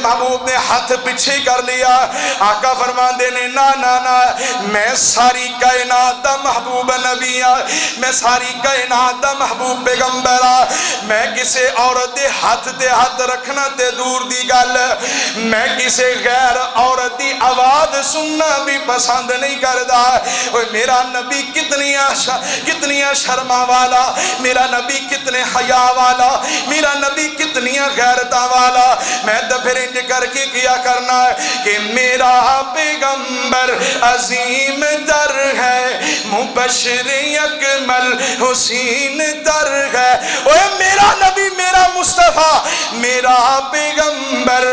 محبوب نے ہاتھ پیچھے کر لیا. آقا فرماندے نے نا نا نا میں ساری کائنات دا محبوب نبی ہاں, میں ساری کائنات دا محبوب پیغمبر ہاں. میں کسے عورت دے ہاتھ رکھنا تے دور دی گل, میں کسے غیر عورت دی آواز سننا بھی پسند نہیں کردا. میرا نبی کتنی شرما والا, میرا نبی کتنے حیا والا, میرا نبی کتنی غیرتاں والا. میں تو پھر انج کر کے کیا کرنا ہے کہ میرا پیغمبر عظیم تر ہے, مبشر اکمل حسین تر ہے. اوے میرا نبی, میرا مصطفیٰ, میرا پیغمبر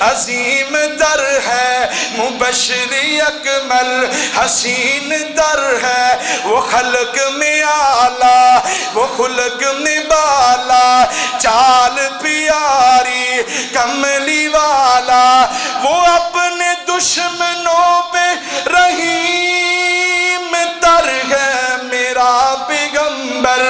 عظیم تر ہے, مبشر اکمل حسین تر ہے. وہ خلق میں آلہ, وہ خلق میں بالا, چال پیاری کملی والا. وہ اپنے دشمنوں پہ رحیم تر ہے, میرا پیغمبر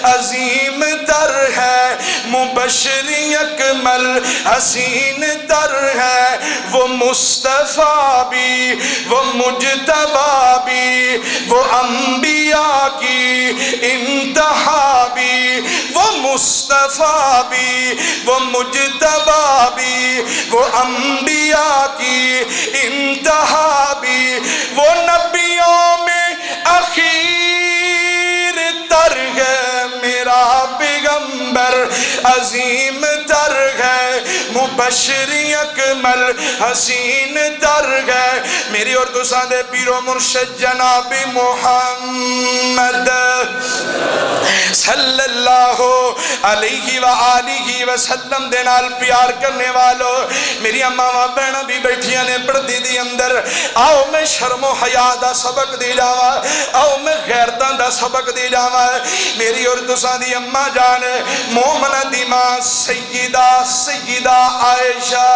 عظیم تر ہے, مبشر اکمل حسین تر ہے. وہ مصطفیٰ بھی, وہ مجتبیٰ بھی, وہ انبیاء کی انتہا بھی. وہ مصطفیٰ بھی, وہ مجتبیٰ بھی, وہ انبیاء کی انتہا بھی. وہ نبیوں میں اخیر تر ہے, میرا پیغمبر عظیم تر ہے, مبشر اکمل حسین تر ہے. میری اور تساں دے پیر و مرشد جناب محمد صلی اللہ علیہ وآلہ وسلم دے نال پیار کرنے والوں, میری اماں بہناں بھی بیٹھیاں نے پردے دی اندر. آؤ میں شرم و حیا دا سبق دے جاواں, آؤ میں غیرتاں دا سبق دے جاواں. میری اور تساں دی اماں جان مومنہ دی ماں سیدہ عائشہ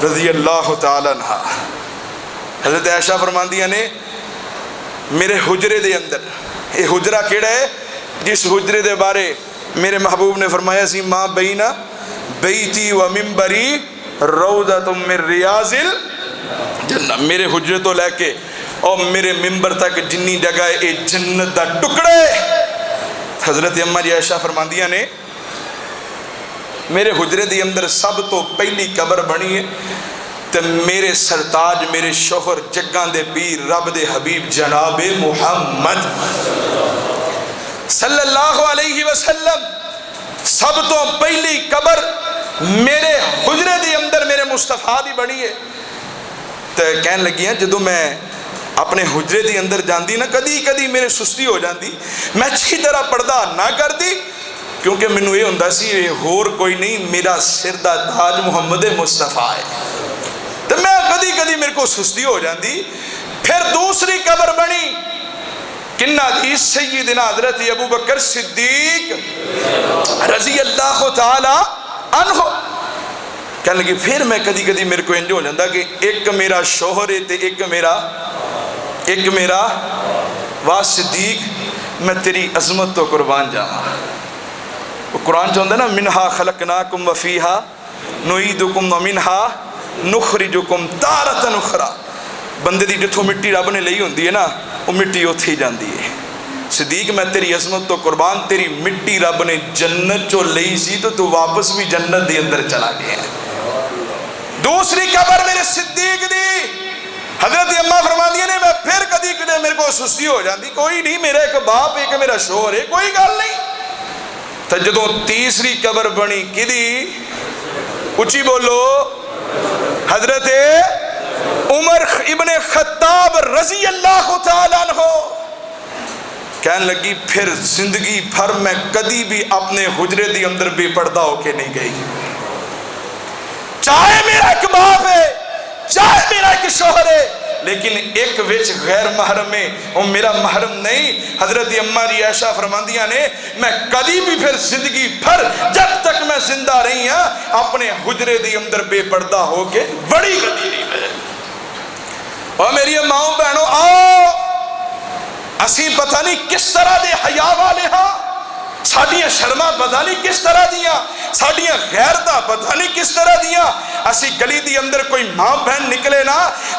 رضی اللہ تعالی عنہ, حضرت عائشہ فرماندیاں نے میرے حجرے دے اندر, یہ حجرہ کیڑا ہے جس حجرے دے بارے میرے محبوب نے فرمایا سی ماں بینا بیتی و منبری روضۃ من ریاض الجنہ. میرے حجرے تو لے کے اور میرے منبر تک جنی جگہ اے جنت دا ٹکڑے. حضرت اماں جی عائشہ فرماندیاں نے میرے حجرے دی اندر سب تو پہلی قبر بنی ہے تے میرے سرتاج, میرے شوہر جگاں دے پیر رب دے حبیب جناب محمد صلی اللہ علیہ وسلم, سب تو پہلی قبر میرے حجرے دی اندر میرے مصطفیٰ دی بنی ہے. تے کہنے لگی ہیں جدو میں اپنے حجرے دی اندر جاندی نا کدی میرے سستی ہو جاندی, میں اچھی طرح پردہ نہ کر دی کیونکہ منو یہ ہوندا سی یہ ہور کوئی نہیں, میرا سر دا تاج محمد مصطفیٰ ہے. تو میں کدی میرے کو سستی ہو جاندی. پھر دوسری قبر بنی کنہ دی سیدنا حضرت ابو بکر صدیق رضی اللہ تعالی عنہ. کہنے لگی پھر میں کدی میرے کو انجو ہو جاندہ کہ ایک میرا شوہر ہے تے ایک میرا واہ صدیق میں تیری عظمت تو قربان جاواں. وہ قرآن چاہتا ہے نا منہا خلقناکم وفیہا نعیدکم ومنہا نخرجکم تارۃ اخری. بندے دی جتھوں مٹی رب نے لئی ہوندی ہے نا وہ مٹی اتھے ہی جاندی ہے. صدیق میں تیری عظمت تو قربان, تیری مٹی رب نے جنت جو لئی سی تو واپس بھی جنت دی اندر چلا گیا. دوسری قبر میرے صدیق دی, حضرت اماں فرماندی نے میں پھر کدی میرے کو سستی ہو جاندی, کوئی نہیں میرا ایک باپ ایک میرا شوہر ہے, کوئی گل نہیں. تو جدوں تیسری قبر بنی کدی, اچھی بولو, حضرت عمر ابن خطاب رضی اللہ تعالیٰ عنہ. کہنے لگی پھر زندگی بھر میں کدی بھی اپنے حجرے دی اندر بے پردہ ہو کے نہیں گئی, چاہے میرا ایک باپ ہے چاہے میرا ایک شوہر ہے, لیکن ایک وچ غیر محرم ہے وہ میرا محرم نہیں. حضرت اماں جی عائشہ فرماندیاں نے میں کدی بھی پھر زندگی بھر جب تک میں زندہ رہی ہاں اپنے حجرے دی اندر بے پردہ ہو کے بڑی کدی نہیں میں. اور میری ماؤں بہنوں آؤ, اسی پتہ نہیں کس طرح دے حیا والے ہاں, ساڈیاں شرما پتہ نہیں کس طرح دیاں، ساڈیاں غیرتاں پتہ نہیں کس طرح دیاں۔ اسی گلی دی اندر کوئی ماں بہن نکلے نا،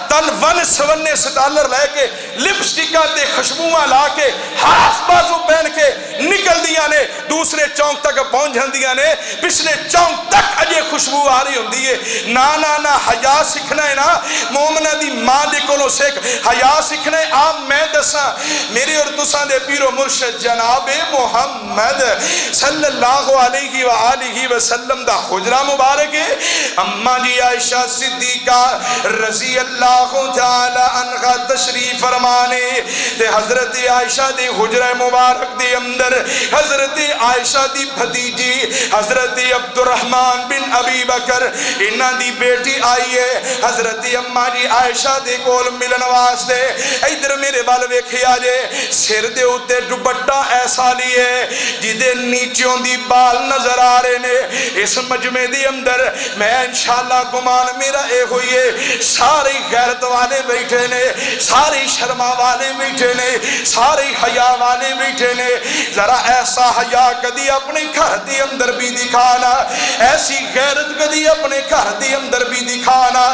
تن ون سونے سٹالر لے کے، لپسٹکاں تے خوشبوواں لا کے، ہاف بازو پہن کے نکل دیاں نے، دوسرے چونک تک پہنچ جاندیاں نے، پچھلے چونک تک اجے خوشبو آ رہی ہوندی ہے۔ نا حیا سکھنا ہے نا، مومنہ دی ماں دے کولوں سکھ، حیا سکھنا ہے۔ آپ میں دساں میرے اور تساں دے پیر و مرشد جناب محمد صلی اللہ علیہ وآلہ وسلم دا حجرہ مبارک ہے۔ اماں جی عائشہ صدیقہ رضی اللہ تعالی عنہ تشریف فرمانے تے حضرت عائشہ دی حجرہ مبارک دے اندر حضرت عائشہ دی بھتیجی حضرت عبد الرحمن بن ابی بکر انہاں دی بیٹی آئی ہے حضرت اماں جی عائشہ دے کول ملن واسطے۔ ادھر میرے وال ویکھیا جے، سر دے اوتے دوپٹہ ایسا لیے جدے نیچوں دی بال نظر آ رہے نے۔ اس مجمع دی اندر میں انشاءاللہ گمان میرا اے ہوئیے سارے غیرت والے بیٹھے نے، سارے شرما والے بیٹھے نے، سارے حیا والے بیٹھے نے۔ ذرا ایسا حیا کدی اپنے گھر دی اندر بھی دکھانا، ایسی غیرت کدی اپنے گھر دی اندر بھی دکھانا،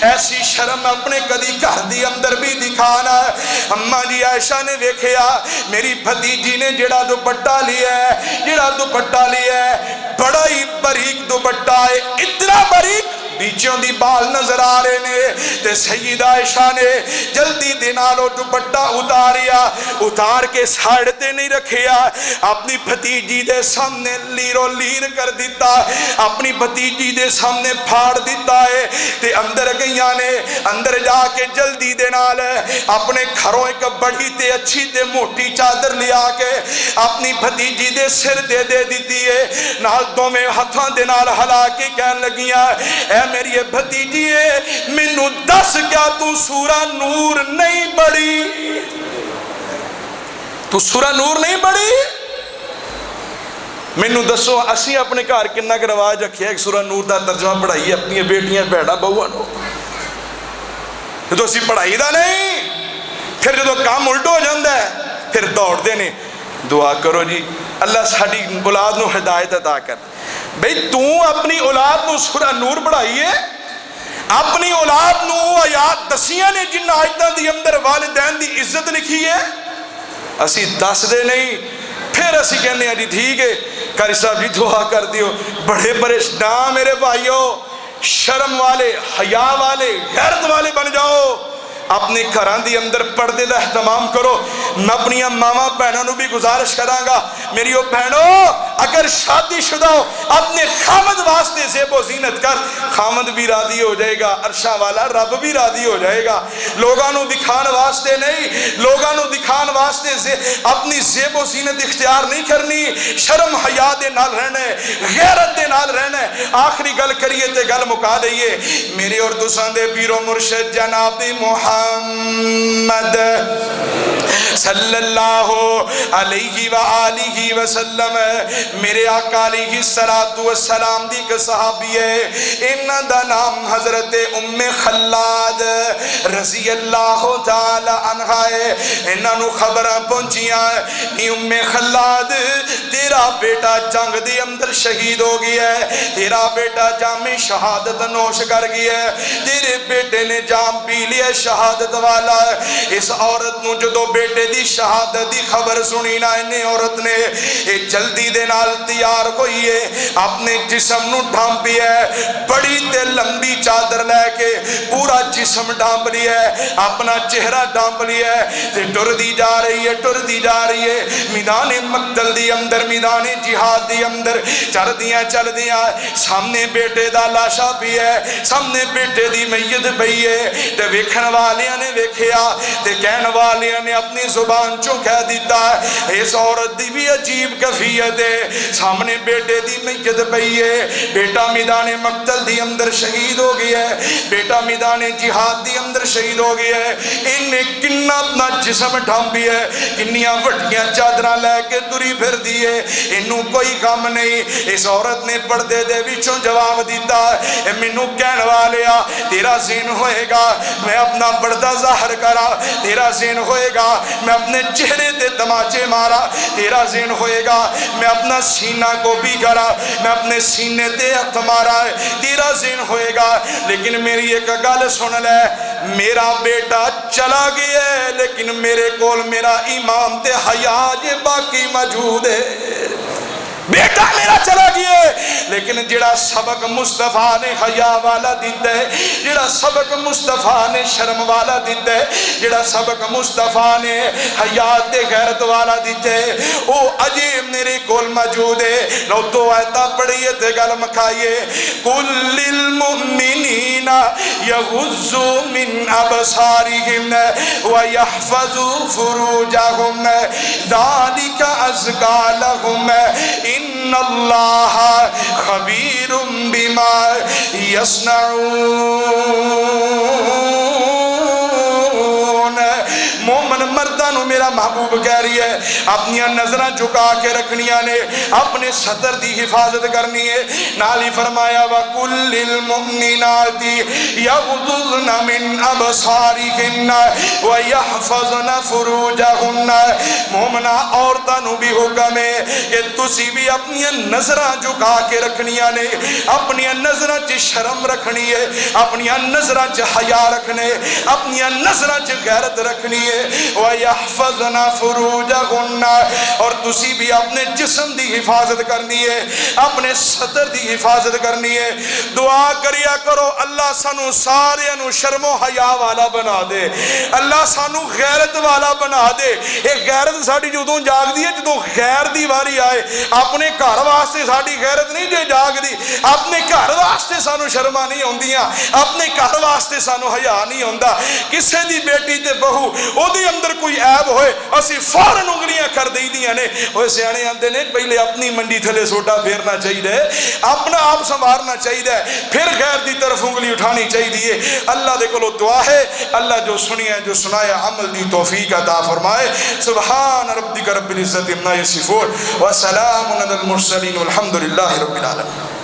ایسی شرم اپنے کدی گھر دی اندر بھی دکھانا۔ اماں جی عائشہ نے ویکھیا میری بھتیجی نے جڑا دوپٹہ لیا ہے، جڑا دوپٹہ لیا ہے بڑا ہی باریک دوپٹہ ہے، اتنا باریک بیچوں دی بال نظر آ رہے نے۔ تے سیدہ عائشہ نے جلدی دے نالو دوپٹہ اتاریا، اتار کے سائیڈ تے نہیں رکھیا، اپنی بھتیجی دے سامنے لیرو لیر کر دیتا، اپنی بھتیجی دے سامنے پھاڑ دیتا ہے۔ تے اندر گئیاں نے، اندر جا کے جلدی دے نال اپنے گھروں ایک بڑی تے اچھی تے موٹی چادر لیا کے اپنی بھتیجی دے سر دے دیتی ہے، نال دو میں ہتھاں دے نال ہلا کے کہن لگیاں اے میری بھتیجی ہے مینوں دس کیا تو سورہ نور نہیں پڑھی؟ تو سورہ نور نہیں پڑھی؟ مینوں دسو اسی اپنے گھر کنا کے رواج رکھیا ایک سورہ نور دا ترجمہ پڑھائیے اپنی بیٹیاں بھیڑا بہواں نو، تو اسی پڑھائی دا نہیں۔ پھر جدو کام الٹ ہو جاندہ ہے پھر دوڑ دینے۔ دعا کرو جی اللہ ساڑی اولاد نو ہدایت عطا کر۔ بھئی تو اپنی اولاد نو سورہ نور پڑھائیے، اپنی اولاد نو آیات دسیاں نے جن آیتاں دی اندر والدین دی عزت لکھی ہے، اسی دس دے نہیں۔ پھر اسی کہنے ہیں جی ٹھیک ہے قاری صاحب جی دعا کر دیو، بڑے پریشان میرے بھائیو، شرم والے، حیا والے، غیرت والے بن جاؤ، اپنے گھران دی اندر پردے دا اہتمام کرو۔ میں اپنی ماما بہنوں نو بھی گزارش کراں گا میری او بہنوں اگر شادی شدہ ہو اپنے خامد واسطے زیب و زینت کر، خامد بھی راضی ہو جائے گا، عرشہ والا رب بھی راضی ہو جائے گا۔ لوگاں نو دکھان واسطے نہیں، لوگاں نو دکھان واسطے اپنی زیب و زینت اختیار نہیں کرنی، شرم حیا دے نال رہنا ہے، غیرت دے نال رہنا ہے۔ آخری گل کریے تے گل مکا دئیے، میرے اور تساں دے پیر و مرشد جناب محمد صلی اللہ علیہ وآلہ وسلم میرے آقا علیہ السلام دی ایک صحابی ہے، انہاں دا نام حضرت ام خلاد رضی اللہ تعالی عنہ ہے۔ انہاں نو خبراں پہنچیاں کہ ام خلاد تیرا بیٹا جنگ دے اندر شہید ہو گیا ہے، تیرا بیٹا جام شہادت نوش کر گیا ہے، تیرے بیٹے نے جام پی لیا شہادت والا ہے۔ اس عورت نو جدو بیٹے دی شہادت دی خبر سنی نا انہیں عورت نے جلدی دے نال تیار ہوئی ہے، اپنے جسم نو ڈھانپی ہے، بڑی تے لمبی چادر لے کے پورا جسم ڈھانپ لیا ہے، اپنا چہرہ ڈھانپ لیا ہے، ٹر دی جا رہی ہے، ٹر دی جا رہی ہے، میدان مقتل دی اندر، میدان جہاد دی اندر چل دیاں چل دیاں، سامنے بیٹے دا لاشا بھی ہے، سامنے بیٹے دی میت پئی ہے، تے ویکھن والیاں نے ویکھیا تے کہن والیاں نے اپنی زبان چوں کہہ دیتا ہے اس عورت دی بھی عجیب کیفیت ہے، سامنے بیٹے دی میت پئی ہے، بیٹا میدان مقتل دی اندر شہید ہو گیا ہے، بیٹا میدان جہاد دی اندر شہید ہو گیا ہے، انہیں کنہ اپنا جسم ڈھانپی ہے، کنیاں وٹیاں چادراں لے کے تری پھر دیئے، انہوں کوئی غم نہیں۔ اس عورت نے پردے دے وچوں جواب دیتا ہے منو کہن والیا تیرا زین ہوئے گا، میں اپنا پردہ ظاہر کرا، تیرا زین ہوئے گا، میں اپنے چہرے تے تماچے مارا تیرا ذہن ہوئے گا، میں اپنا سینہ کو بھی کرا میں اپنے سینے تے ہاتھ مارا تیرا ذہن ہوئے گا۔ لیکن میری ایک گل سن لے، میرا بیٹا چلا گیا ہے لیکن میرے کول میرا ایمان تے حیا جے باقی موجود ہے۔ بیٹا میرا چلا گیا ہے لیکن جڑا سبق مصطفیٰ نے حیا والا دیتا ہے، جڑا سبق مصطفیٰ نے شرم والا دیتا ہے، جڑا سبق مصطفیٰ نے حیات غیرت والا دیتا ہے، وہ اجے میرے کول موجود ہے۔ لو تو آیتہ پڑھئے تے گل مکھائیے، قُلْ لِلْمُؤْمِنِينَ يَغُضُّوا مِنْ أَبْصَارِهِمْ وَيَحْفَظُوا فُرُوجَهُمْ ذَلِكَ أَزْكَىٰ لَهُمْ ان اللہ خبیر بما یصنعون۔ مومن مردانو میرا محبوب کہہ رہی ہے اپنی نظریں جھکا کے رکھنیاں نے، اپنے سطر دی حفاظت کرنی ہے۔ نالی فرمایا وَقُلْ لِلْمُؤْمِنَاتِ يَغْضُضْنَ مِنْ أَبْصَارِهِنَّ وَيَحْفَظْنَ فُرُوجَهُنَّ۔ مومنہ عورتوں بھی حکم ہے کہ تسی بھی اپنی نظریں جھکا کے رکھنیاں نے، اپنی نظریں چ شرم رکھنی ہے، اپنی نظریں چ حیا رکھنے، اپنی نظریں چ غیرت رکھنی ہے۔ وَيَحْفَظْنَ فُرُوجَهُنَّ، اور تسی بھی اپنے جسم دی حفاظت کرنی ہے، اپنے سطر دی حفاظت کرنی ہے۔ دعا کریا کرو اللہ سانو سارے انو شرم و حیا والا بنا دے، اللہ سانو غیرت والا بنا دے۔ ایک غیرت ساڑی جدوں جاگ دی ہے جدوں غیر دی واری آئے، اپنے گھر واسطے ساڑی غیرت نہیں دے جاگ دی، اپنے گھر واسطے سانو شرما نہیں ہوندیاں، اپنے گھر واسطے سانو حیا نہیں ہوندا۔ کسے دی بیٹی تے بہو او دی اندر کوئی عیب ہوئے اسی فوراً انگلیاں کر دی دیاں نے۔ وہ سیانے آندے نے پہلے اپنی منڈی تھلے سوٹا پھیرنا چاہیے، اپنا آپ سنوارنا چاہیے، پھر غیر دی طرف انگلی اٹھانی چاہیے۔ اللہ دے کولو دعا ہے اللہ جو سنیا جو سنایا عمل دی توفیق عطا فرمائے۔ سبحان ربک رب العزت عما یصفون وسلام علی المرسلین والحمد للہ رب العالمین۔